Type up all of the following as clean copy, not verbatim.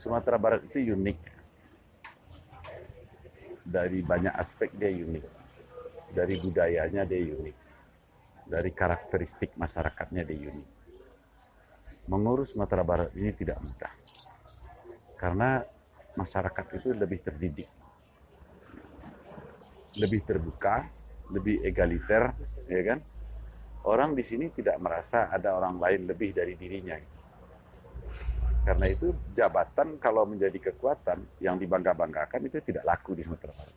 Sumatera Barat itu unik. Dari banyak aspek dia unik. Dari budayanya dia unik. Dari karakteristik masyarakatnya dia unik. Mengurus Sumatera Barat ini tidak mudah. Karena masyarakat itu lebih terdidik. Lebih terbuka, lebih egaliter, ya kan? Orang di sini tidak merasa ada orang lain lebih dari dirinya. Karena itu jabatan kalau menjadi kekuatan yang dibangga-banggakan itu tidak laku di Sumatera Barat.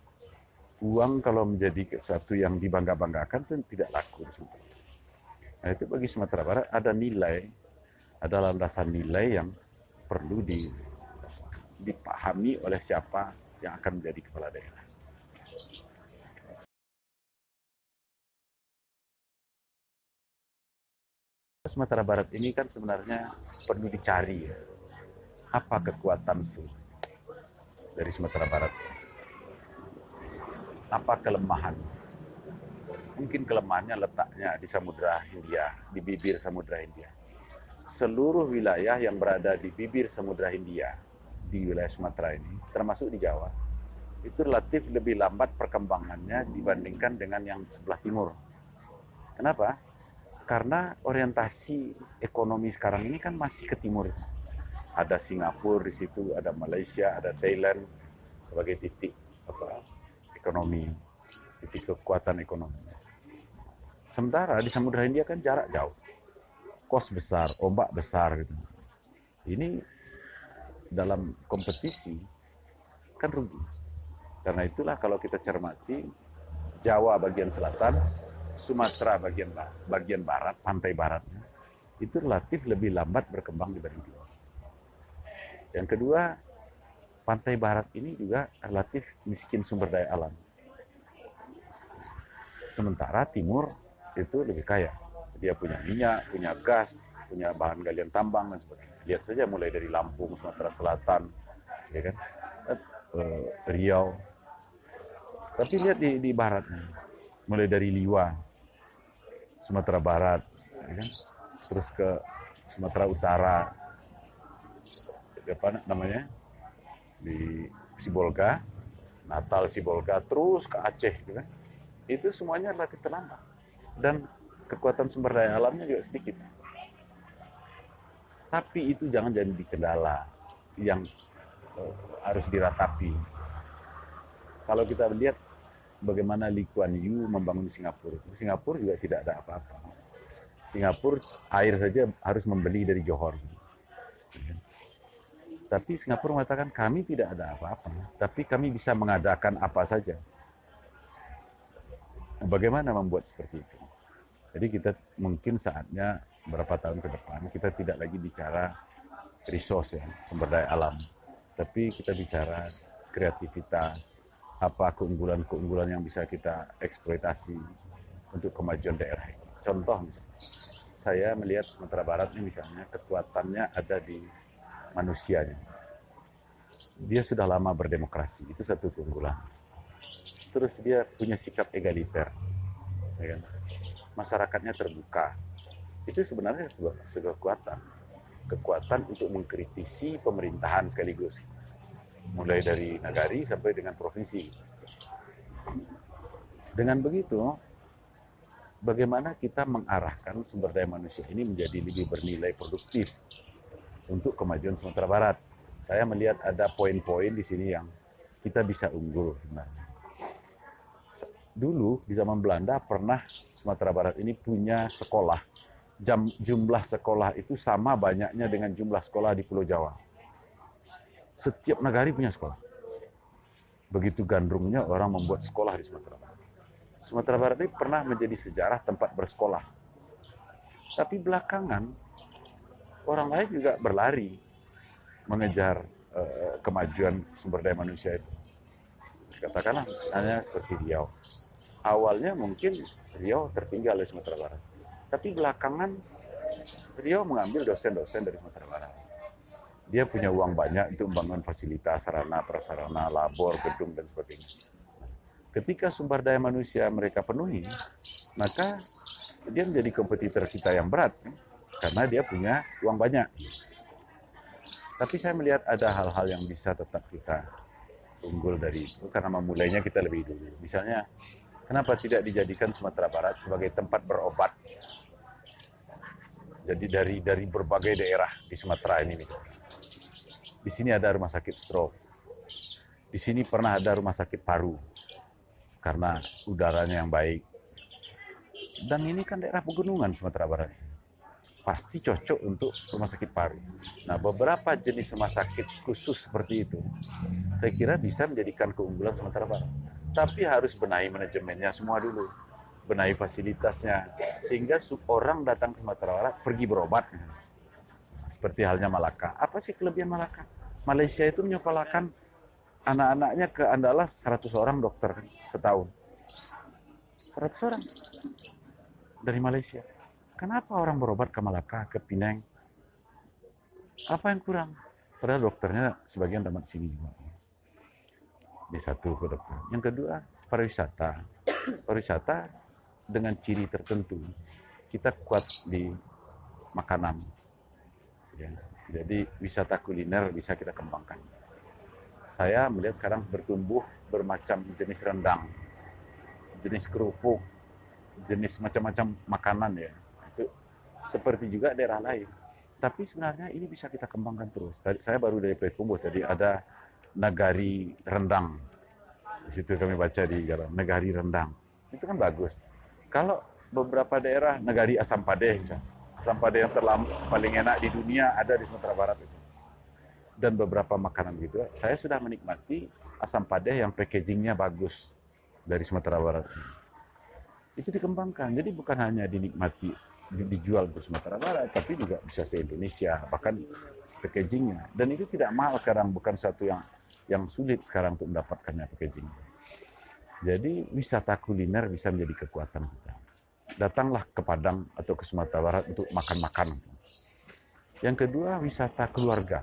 Uang kalau menjadi sesuatu yang dibangga-banggakan itu tidak laku di Sumatera Barat. Nah itu bagi Sumatera Barat ada nilai, ada landasan nilai yang perlu dipahami oleh siapa yang akan menjadi kepala daerah. Sumatera Barat ini kan sebenarnya perlu dicari ya, apa kekuatan dari Sumatera Barat, apa kelemahan. Mungkin kelemahannya letaknya di Samudra Hindia, di bibir Samudra Hindia. Seluruh wilayah yang berada di bibir Samudra Hindia, di wilayah Sumatera ini, termasuk di Jawa, itu relatif lebih lambat perkembangannya dibandingkan dengan yang sebelah timur. Kenapa? Karena orientasi ekonomi sekarang ini kan masih ke timur. Ada Singapura di situ, ada Malaysia, ada Thailand sebagai titik ekonomi, titik kekuatan ekonomi. Sementara di Samudra Hindia kan jarak jauh, kos besar, ombak besar gitu. Ini dalam kompetisi kan rugi. Karena itulah kalau kita cermati Jawa bagian selatan, Sumatera bagian barat, pantai baratnya, itu relatif lebih lambat berkembang dibanding timur. Yang kedua, pantai barat ini juga relatif miskin sumber daya alam. Sementara timur itu lebih kaya. Dia punya minyak, punya gas, punya bahan galian tambang dan sebagainya. Lihat saja mulai dari Lampung, Sumatera Selatan, ya kan, Riau. Tapi lihat di baratnya, mulai dari Liwa, Sumatera Barat, ya kan? Terus ke Sumatera Utara, apa namanya, di Sibolga, Natal Sibolga, terus ke Aceh, gitu kan? Itu semuanya relatif terlambat dan kekuatan sumber daya alamnya juga sedikit. Tapi itu jangan jadi kendala yang harus diratapi. Kalau kita lihat bagaimana Lee Kuan Yew membangun Singapura, Singapura juga tidak ada apa-apa. Singapura air saja harus membeli dari Johor. Tapi Singapura mengatakan kami tidak ada apa-apa, tapi kami bisa mengadakan apa saja. Nah, bagaimana membuat seperti itu? Jadi kita mungkin saatnya beberapa tahun ke depan kita tidak lagi bicara resource ya, sumber daya alam, tapi kita bicara kreativitas, apa keunggulan-keunggulan yang bisa kita eksploitasi untuk kemajuan daerah ini. Contoh misalnya, saya melihat Sumatera Barat ini misalnya kekuatannya ada di manusianya. Dia sudah lama berdemokrasi, itu satu keunggulan. Terus dia punya sikap egaliter, ya kan? Masyarakatnya terbuka. Itu sebenarnya sebuah kekuatan untuk mengkritisi pemerintahan sekaligus, mulai dari nagari sampai dengan provinsi. Dengan begitu, bagaimana kita mengarahkan sumber daya manusia ini menjadi lebih bernilai produktif untuk kemajuan Sumatera Barat. Saya melihat ada poin-poin di sini yang kita bisa unggul sebenarnya. Dulu di zaman Belanda pernah Sumatera Barat ini punya sekolah. Jumlah sekolah itu sama banyaknya dengan jumlah sekolah di Pulau Jawa. Setiap negari punya sekolah. Begitu gandrungnya orang membuat sekolah di Sumatera Barat. Sumatera Barat ini pernah menjadi sejarah tempat bersekolah. Tapi belakangan orang lain juga berlari mengejar kemajuan sumber daya manusia itu. Katakanlah hanya seperti Riau. Awalnya mungkin Riau tertinggal dari Sumatera Barat. Tapi belakangan Riau mengambil dosen-dosen dari Sumatera Barat. Dia punya uang banyak untuk membangun fasilitas, sarana, prasarana, labor, gedung, dan sebagainya. Ketika sumber daya manusia mereka penuhi, maka dia menjadi kompetitor kita yang berat. Karena dia punya uang banyak. Tapi saya melihat ada hal-hal yang bisa tetap kita unggul dari itu, karena memulainya kita lebih dulu. Misalnya, kenapa tidak dijadikan Sumatera Barat sebagai tempat berobat? Jadi dari berbagai daerah di Sumatera ini misalnya. Di sini ada rumah sakit stroke. Di sini pernah ada rumah sakit paru karena udaranya yang baik. Dan ini kan daerah pegunungan Sumatera Barat. Pasti cocok untuk rumah sakit paru. Nah, beberapa jenis rumah sakit khusus seperti itu, saya kira bisa menjadikan keunggulan Sumatera Barat. Tapi harus benahi manajemennya semua dulu. Benahi fasilitasnya, sehingga orang datang ke Sumatera Barat pergi berobat. Seperti halnya Malaka. Apa sih kelebihan Malaka? Malaysia itu menyepalakan anak-anaknya ke Andalas 100 orang dokter setahun. 100 orang dari Malaysia. Kenapa orang berobat ke Malaka, ke Penang? Apa yang kurang? Padahal dokternya sebagian tamat sini juga. D1 ke dokter. Yang kedua, pariwisata. Pariwisata dengan ciri tertentu. Kita kuat di makanan. Ya. Jadi wisata kuliner bisa kita kembangkan. Saya melihat sekarang bertumbuh bermacam jenis rendang, jenis kerupuk, jenis macam-macam makanan ya. Itu seperti juga daerah lain. Tapi sebenarnya ini bisa kita kembangkan terus. Tadi saya baru dari Payakumbuh, tadi ada Nagari Rendang. Di situ kami baca di jalan, Nagari Rendang. Itu kan bagus. Kalau beberapa daerah, Nagari Asam Padeh misalnya. Asam padeh yang paling enak di dunia ada di Sumatera Barat itu. Dan beberapa makanan gitu. Saya sudah menikmati asam padeh yang packagingnya bagus dari Sumatera Barat. Itu dikembangkan. Jadi bukan hanya dinikmati, dijual untuk Sumatera Barat, tapi juga bisa se-Indonesia, bahkan packagingnya. Dan itu tidak mahal sekarang, bukan suatu yang sulit sekarang untuk mendapatkannya packaging. Jadi wisata kuliner bisa menjadi kekuatan kita. Datanglah ke Padang atau ke Sumatera Barat untuk makan-makan. Yang kedua, wisata keluarga.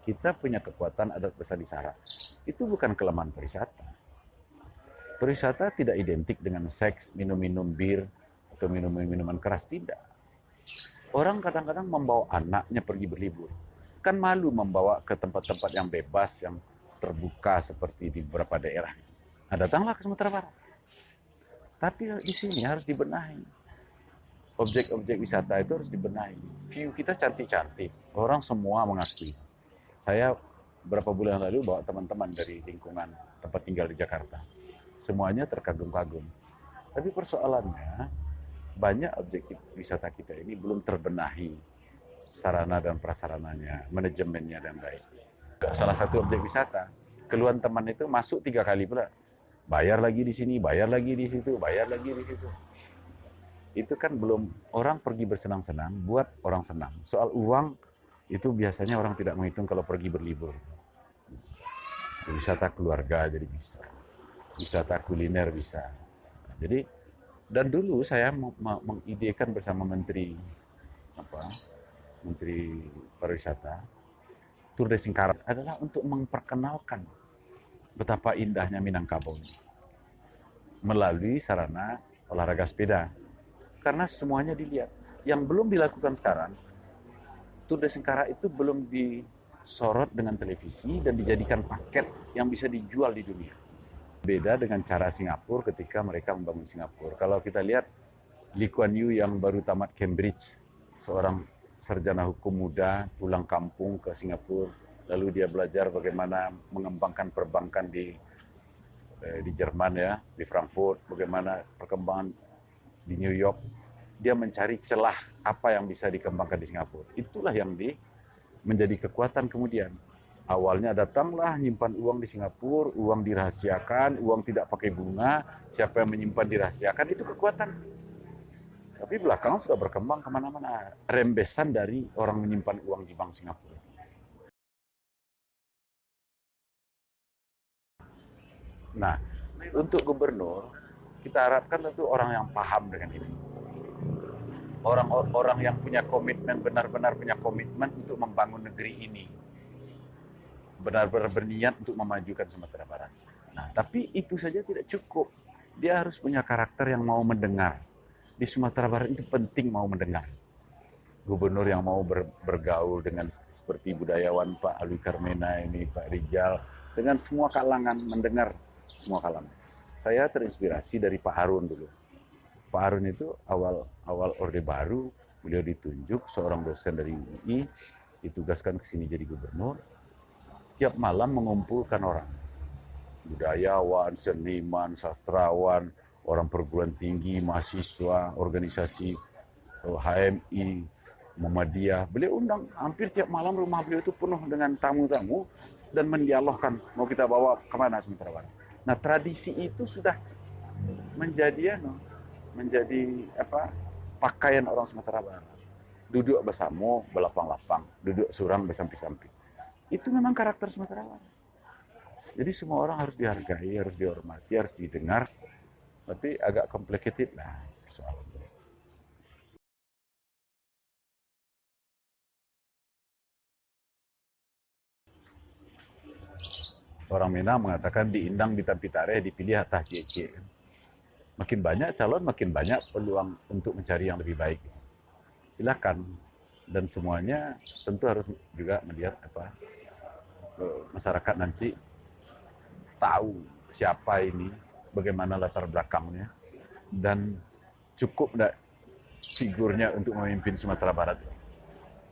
Kita punya kekuatan adat Besar Sara. Itu bukan kelemahan pariwisata. Pariwisata tidak identik dengan seks, minum-minum bir, atau minuman keras, tidak. Orang kadang-kadang membawa anaknya pergi berlibur. Kan malu membawa ke tempat-tempat yang bebas, yang terbuka seperti di beberapa daerah. Nah, datanglah ke Sumatera Barat. Tapi di sini harus dibenahi. Objek-objek wisata itu harus dibenahi. View kita cantik-cantik. Orang semua mengakui. Saya beberapa bulan lalu bawa teman-teman dari lingkungan tempat tinggal di Jakarta. Semuanya terkagum-kagum. Tapi persoalannya, banyak objek wisata kita ini belum terbenahi. Sarana dan prasarananya, manajemennya dan baik. Salah satu objek wisata, keluhan teman itu masuk 3 kali pula. Bayar lagi di sini, bayar lagi di situ, bayar lagi di situ. Itu kan belum, orang pergi bersenang-senang, buat orang senang. Soal uang, itu biasanya orang tidak menghitung kalau pergi berlibur. Wisata keluarga jadi bisa. Wisata kuliner bisa. Jadi, dan dulu saya mengidekan bersama Menteri Pariwisata, Tour de Singkarak adalah untuk memperkenalkan betapa indahnya Minangkabau melalui sarana olahraga sepeda. Karena semuanya dilihat. Yang belum dilakukan sekarang, Tour de Singkarak itu belum disorot dengan televisi dan dijadikan paket yang bisa dijual di dunia. Beda dengan cara Singapura ketika mereka membangun Singapura. Kalau kita lihat Lee Kuan Yew yang baru tamat Cambridge, seorang sarjana hukum muda pulang kampung ke Singapura, lalu dia belajar bagaimana mengembangkan perbankan di Jerman ya, di Frankfurt, bagaimana perkembangan di New York. Dia mencari celah apa yang bisa dikembangkan di Singapura. Itulah yang menjadi kekuatan kemudian. Awalnya datanglah nyimpan uang di Singapura, uang dirahasiakan, uang tidak pakai bunga, siapa yang menyimpan dirahasiakan, itu kekuatan. Tapi belakangan sudah berkembang kemana-mana. Rembesan dari orang menyimpan uang di Bank Singapura. Nah, untuk gubernur, kita harapkan tentu orang yang paham dengan ini. Orang-orang yang punya komitmen, benar-benar punya komitmen untuk membangun negeri ini. Benar-benar berniat untuk memajukan Sumatera Barat. Nah, tapi itu saja tidak cukup. Dia harus punya karakter yang mau mendengar. Di Sumatera Barat itu penting mau mendengar. gubernur yang mau bergaul dengan seperti budayawan Pak Alwi Karmena ini, Pak Rijal, dengan semua kalangan, mendengar semua kalangan. Saya terinspirasi dari Pak Harun dulu. Pak Harun itu awal Orde Baru, beliau ditunjuk seorang dosen dari UI, ditugaskan ke sini jadi gubernur. Tiap malam mengumpulkan orang, budayawan, seniman, sastrawan, orang perguruan tinggi, mahasiswa, organisasi HMI, Muhammadiyah. Beliau undang hampir tiap malam, rumah beliau itu penuh dengan tamu-tamu dan mendialogkan mau kita bawa kemana Sumatera Barat. Nah, tradisi itu sudah menjadi pakaian orang Sumatera Barat. Duduk bersama, belapang-lapang, duduk surang bersamping-samping. Itu memang karakter Sumatera Barat. Jadi semua orang harus dihargai, harus dihormati, harus didengar. Tapi agak complicated lah soalnya. Orang Minang mengatakan diindang Bitampitare, dipilih atas JC. Makin banyak calon, makin banyak peluang untuk mencari yang lebih baik. Silakan. Dan semuanya tentu harus juga melihat masyarakat nanti tahu siapa ini, bagaimana latar belakangnya, dan cukup enggak figurnya untuk memimpin Sumatera Barat.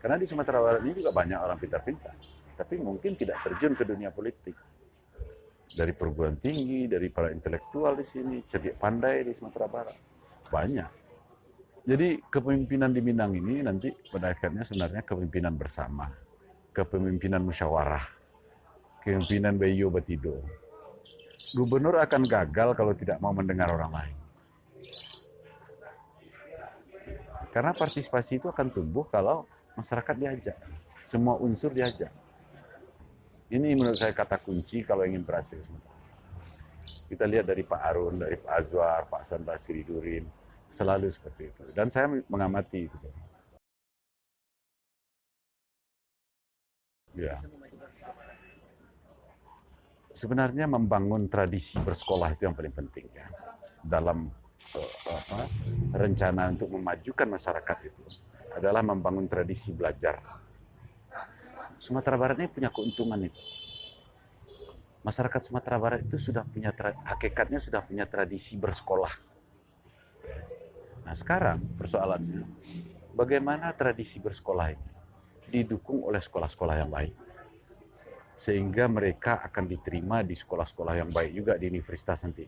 Karena di Sumatera Barat ini juga banyak orang pintar-pintar, tapi mungkin tidak terjun ke dunia politik. Dari perguruan tinggi, dari para intelektual di sini, cerdik pandai di Sumatera Barat. Banyak. Jadi kepemimpinan di Minang ini nanti pada akhirnya sebenarnya kepemimpinan bersama. Kepemimpinan musyawarah. Kepemimpinan Bayo Batido. Gubernur akan gagal kalau tidak mau mendengar orang lain. Karena partisipasi itu akan tumbuh kalau masyarakat diajak. Semua unsur diajak. Ini menurut saya kata kunci kalau ingin berhasil. Kita lihat dari Pak Harun, dari Pak Azwar, Pak Hasan Basri Durin, selalu seperti itu. Dan saya mengamati itu. Ya. Sebenarnya membangun tradisi bersekolah itu yang paling penting ya. Dalam rencana untuk memajukan masyarakat itu adalah membangun tradisi belajar. Sumatera Barat ini punya keuntungan itu. Masyarakat Sumatera Barat itu sudah punya hakikatnya sudah punya tradisi bersekolah. Nah, sekarang persoalannya bagaimana tradisi bersekolah ini didukung oleh sekolah-sekolah yang baik. Sehingga mereka akan diterima di sekolah-sekolah yang baik juga di universitas nanti.